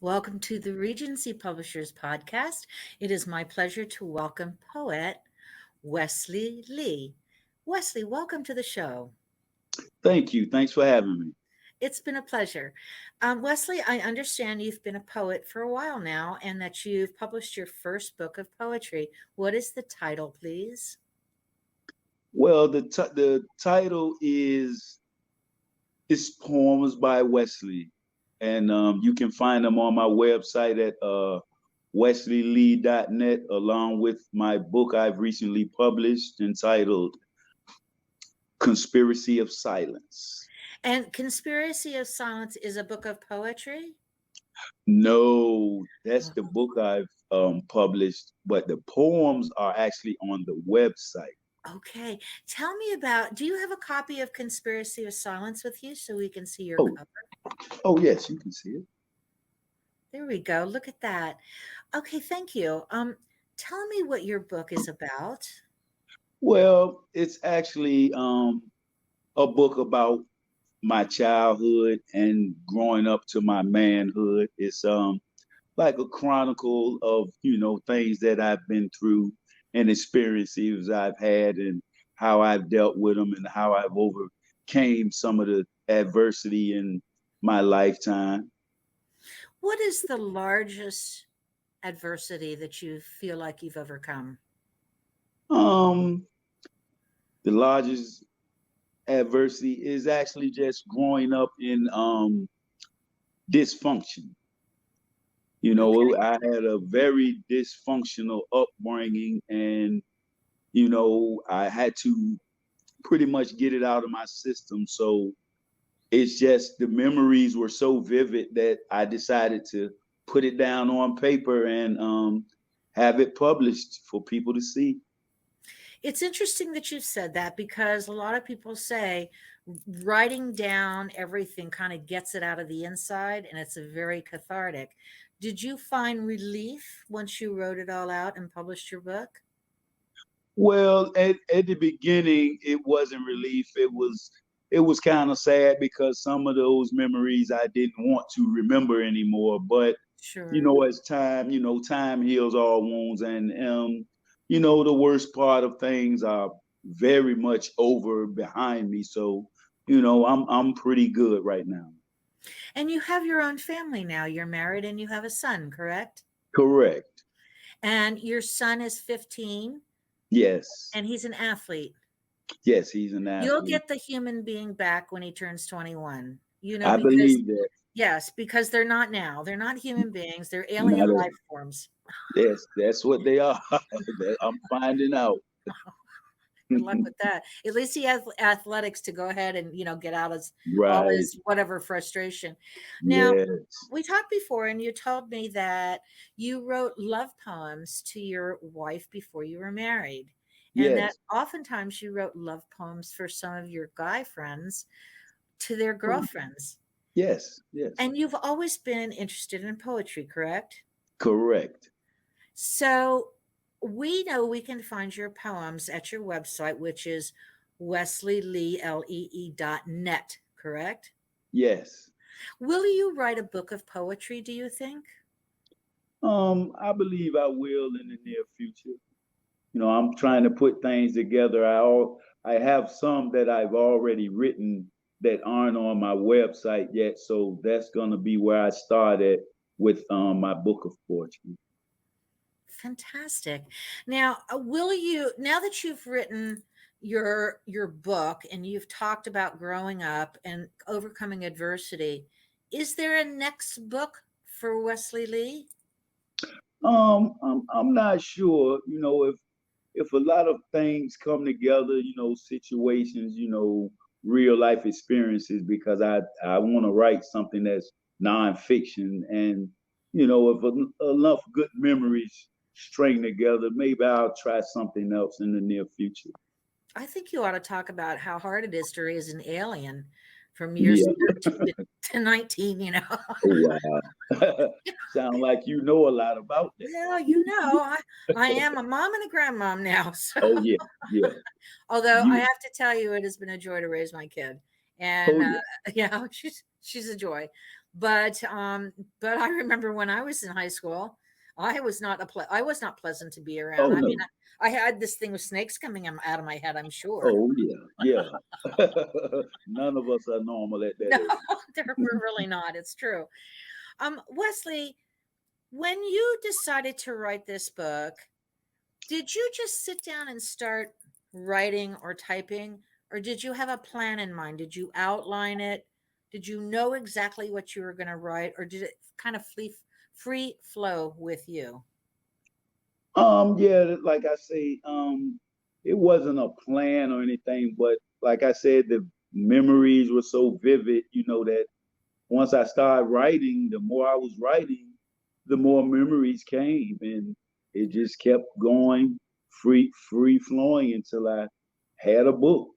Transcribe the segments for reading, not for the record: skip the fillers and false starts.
Welcome to the Regency Publishers Podcast. It is my pleasure to welcome poet Wesley Lee. Wesley, welcome to the show. Thank you. Thanks for having me. It's been a pleasure. Wesley, I understand you've been a poet for a while now and that you've published your first book of poetry. What is the title, please? Well, the title is Poems by Wesley, and you can find them on my website at wesleylee.net, along with my book I've recently published entitled Conspiracy of Silence. And Conspiracy of Silence is a book of poetry? No, that's the book I've published, but the poems are actually on the website. Okay. Tell me about, do you have a copy of Conspiracy of Silence with you so we can see your Oh, cover? oh yes, you can see it. There we go. Look at that. Okay, thank you. Tell me what your book is about. Well, it's actually a book about my childhood and growing up to my manhood. It's like a chronicle of, things that I've been through and experiences I've had and how I've dealt with them and how I've overcame some of the adversity in my lifetime. What is the largest adversity that you feel like you've overcome? Um, the largest adversity is actually just growing up in dysfunction. Okay. I had a very dysfunctional upbringing, and I had to pretty much get it out of my system. So it's just the memories were so vivid that I decided to put it down on paper and have it published for people to see. It's interesting that you've said that because a lot of people say writing down everything kind of gets it out of the inside and it's a very cathartic. Did you find relief once you wrote it all out and published your book? Well, at the beginning, it wasn't relief. It was kind of sad because some of those memories I didn't want to remember anymore. But Sure. as time, time heals all wounds, and the worst part of things are very much over behind me. So, I'm pretty good right now. And you have your own family now. You're married and you have a son, correct? Correct. And your son is 15 Yes. and he's an athlete. Yes, he's an You'll athlete. get the human being back when he turns 21. I Because believe that. yes, because they're not now. They're not human beings. They're alien Not a, life forms. yes, that's what they are. I'm finding out. Good luck with that. At least he has athletics to go ahead and, get out his all Right. his whatever frustration. Now, Yes. we talked before and you told me that you wrote love poems to your wife before you were married. And that Yes. oftentimes you wrote love poems for some of your guy friends to their girlfriends. Yes. Yes. And you've always been interested in poetry, correct? Correct. So we know we can find your poems at your website, which is wesleylee.net, correct? Yes. Will you write a book of poetry, do you think? I believe I will in the near future. I'm trying to put things together. I have some that I've already written that aren't on my website yet, so that's gonna be where I started with my book of poetry. Fantastic. Now, will you, now that you've written your book and you've talked about growing up and overcoming adversity, is there a next book for Wesley Lee? I'm not sure. If a lot of things come together, situations, real life experiences, because I want to write something that's nonfiction, and if enough good memories string together, maybe I'll try something else in the near future. I think you ought to talk about how hard it is to raise an alien from years Yeah. 13 to 19, Oh, wow. Sound like you know a lot about that. Well, I am a mom and a grandmom now. So, Oh yeah, yeah. although I You. have to tell you, it has been a joy to raise my kid. And Oh yeah. yeah, she's a joy. But I remember when I was in high school, I was not pleasant to be around. Oh I mean, no. I had this thing with snakes coming out of my head, I'm sure. Oh yeah. Yeah. None of us are normal at that No, age. we're really not. It's true. Wesley, when you decided to write this book, did you just sit down and start writing or typing, or did you have a plan in mind? Did you outline it? Did you know exactly what you were going to write, or did it kind of free flow with you? Yeah, like I say, it wasn't a plan or anything, but like I said, the memories were so vivid, that once I started writing, the more I was writing, the more memories came, and it just kept going, free flowing until I had a book.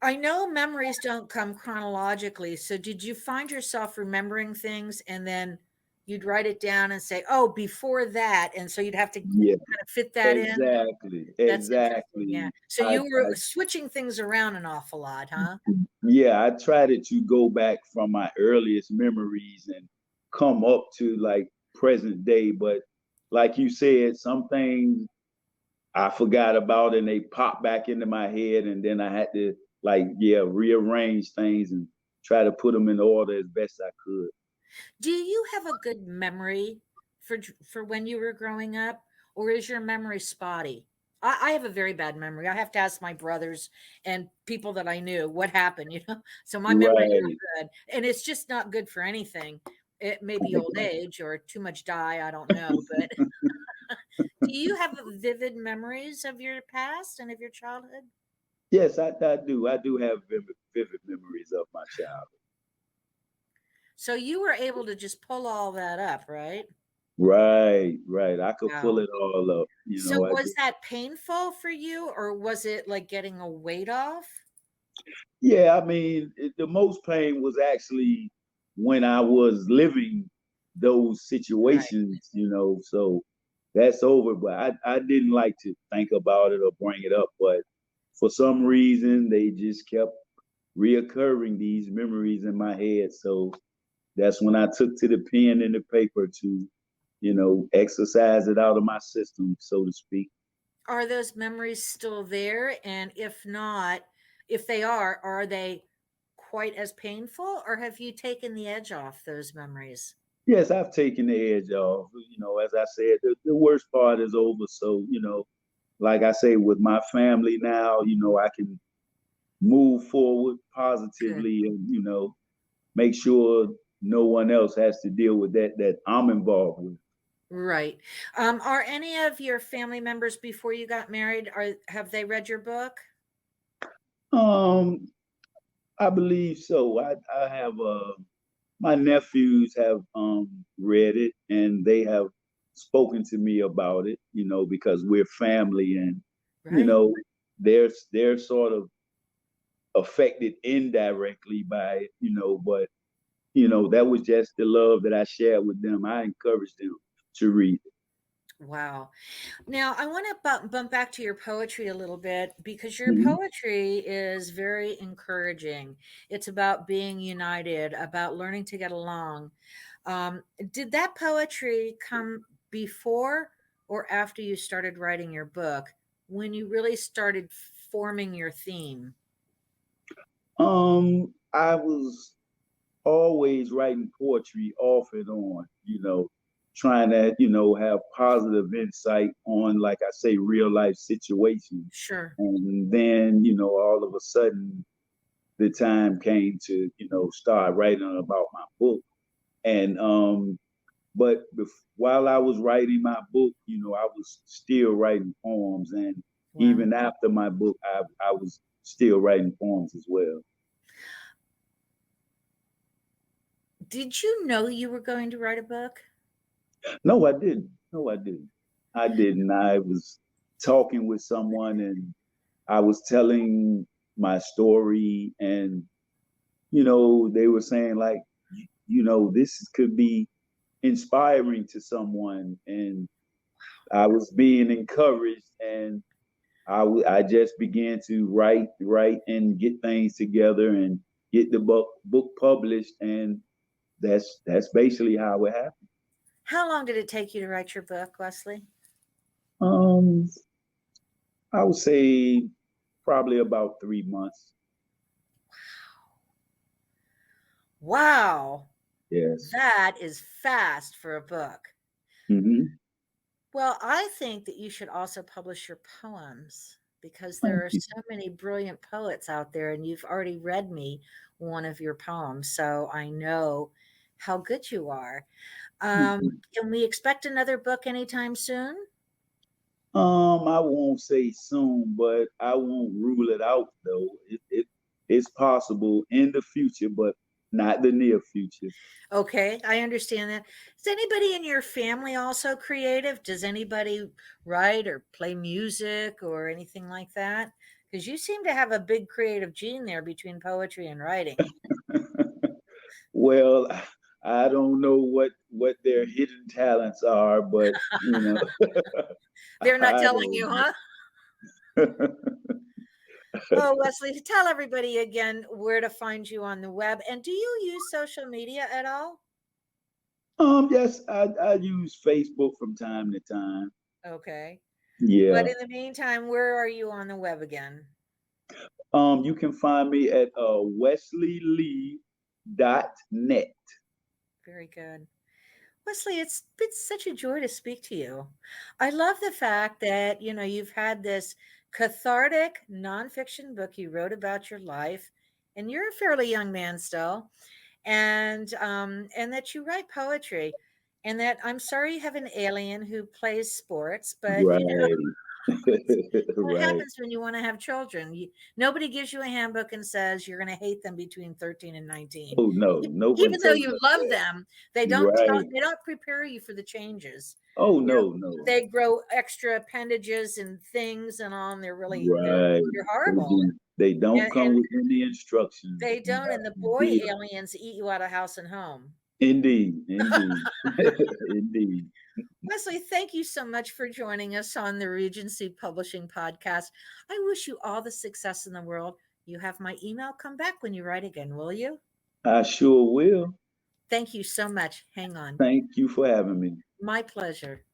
I know memories don't come chronologically. So did you find yourself remembering things and then you'd write it down and say, "Oh, before that," and so you'd have to Yeah, kind of fit that in? exactly, That's interesting, yeah. exactly. So you were switching things around an awful lot, huh? Yeah, I tried to go back from my earliest memories and come up to like present day, but like you said, some things I forgot about and they popped back into my head, and then I had to like rearrange things and try to put them in order as best I could. Do you have a good memory for when you were growing up, or is your memory spotty? I have a very bad memory. I have to ask my brothers and people that I knew what happened, So my memory is Right. not good, and it's just not good for anything. It may be old age or too much dye, I don't know. But do you have vivid memories of your past and of your childhood? Yes, I do. I do have vivid memories of my childhood. So you were able to just pull all that up, right? Right, right. I could pull Wow. it all up. So I was just, that painful for you, or was it like getting a weight off? yeah, I mean, the most pain was actually when I was living those Right. situations, so that's over. But I didn't like to think about it or bring it up. But for some reason, they just kept reoccurring these memories in my head. So that's when I took to the pen and the paper to, exercise it out of my system, so to speak. Are those memories still there? And if not, if they are they quite as painful, or have you taken the edge off those memories? Yes, I've taken the edge off. As I said, the worst part is over. So, like I say, with my family now, I can move forward Good. positively and, make sure no one else has to deal with that I'm involved with. Right. Are any of your family members before you got married, have they read your book? Um, I believe so. I have my nephews have read it and they have spoken to me about it, because we're family and you Right. know they're sort of affected indirectly by it, but that was just the love that I shared with them. I encouraged them to read it. Wow. Now, I want to bump back to your poetry a little bit because your Mhm. poetry is very encouraging. It's about being united, about learning to get along. Did that poetry come before or after you started writing your book when you really started forming your theme? I was always writing poetry off and on, trying to, have positive insight on, like I say, real life situations. Sure. And then, all of a sudden, the time came to, start writing about my book. And, but while I was writing my book, I was still writing poems. And Wow. even after my book, I was still writing poems as well. Did you know you were going to write a book? No, I didn't. No, I didn't. I didn't. I was talking with someone and I was telling my story, and they were saying like, this could be inspiring to someone, and I was being encouraged, and I just began to write and get things together, and get the book published, and that's basically how it happened. How long did it take you to write your book, Wesley? Um, I would say probably about 3 months. Wow, Yes. that is fast for a book. Hmm. Well, I think that you should also publish your poems because Thank there are you. so many brilliant poets out there, and you've already read me one of your poems, so I know how good you are. Can we expect another book anytime soon? I won't say soon, but I won't rule it out though. It's possible in the future, but not the near future. Okay, I understand that. Is anybody in your family also creative? Does anybody write or play music or anything like that? Because you seem to have a big creative gene there between poetry and writing. Well, I don't know what their hidden talents are, but They're not I telling you, don't huh? know. Oh, Wesley, tell everybody again where to find you on the web. And do you use social media at all? Yes, I use Facebook from time to time. Okay. But Yeah. in the meantime, where are you on the web again? You can find me at wesleylee.net. Very good. Wesley, it's been such a joy to speak to you. I love the fact that, you've had this cathartic nonfiction book you wrote about your life, and you're a fairly young man still, and that you write poetry, and that I'm sorry you have an alien who plays sports, but Right. what Right. happens when you want to have children? Nobody gives you a handbook and says you're going to hate them between 13 and 19. Oh no, no one Even though tells you us love that. them, they don't tell, Right. they don't prepare you for the changes. Oh You know, no, no. they grow extra appendages and things and all, and Right. they're They horrible. do. They don't come And with any instructions. they You don't. have And the to boy read them. aliens eat you out of house and home. Indeed, indeed, indeed. Wesley, thank you so much for joining us on the Regency Publishing Podcast. I wish you all the success in the world. You have my email. Come back when you write again, will you? I sure will. Thank you so much. Hang on. Thank you for having me. My pleasure.